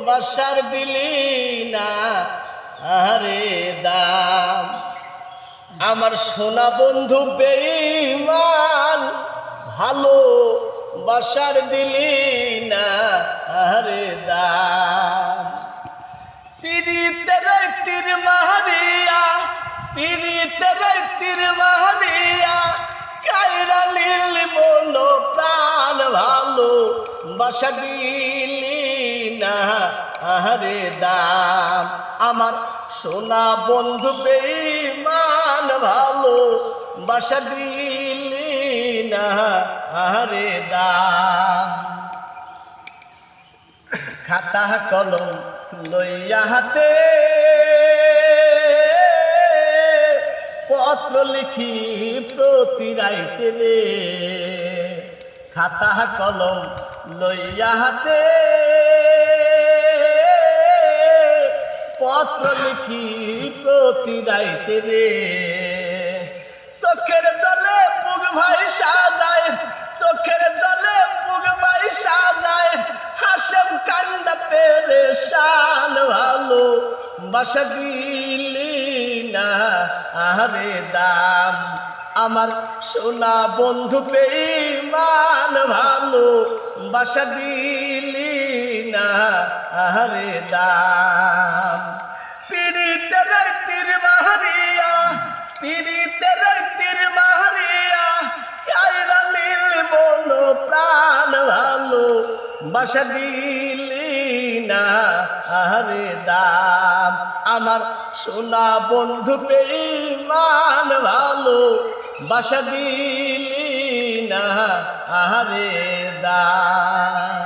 বাসার দিলি না আরে দাম আমার সোনা বন্ধু বেঈমান ভালো বাসার দিলি না আরে দাম পিরিতের তীর মারিয়া পিরিতের তীর মারিয়া কায়রা নীল মন প্রাণ ভালো বাসা দিলি না আরে দাম আমার সোনা বন্ধু বেঈমান ভালো বাসা দিলি না আরে দাম খাতা কলম লইয়া হাতে পত্র লিখি প্রতি রাইতে রে খাতা কলম লইয়া হাতে পত্র লিখি প্রতি রাইতে রে চোখের জলে বুক ভাই সাজায় চোখের জলে বুক ভাই সাজায় হাসেম কান্দা পেরেশান ভালো বাসা দিলি না আরে দাম আমার সোনা বন্ধু বেঈমান ভালো বাসা দিলি না আরে দাম পিরিতের তীর মারিয়া পিরিতের তীর মারিয়া কায়রা নীল মন প্রাণ ভালো বাসা দিলি না আরে দাম আমার সোনা বন্ধু বেঈমান ভালো বাসা দিলি না আরে দাম।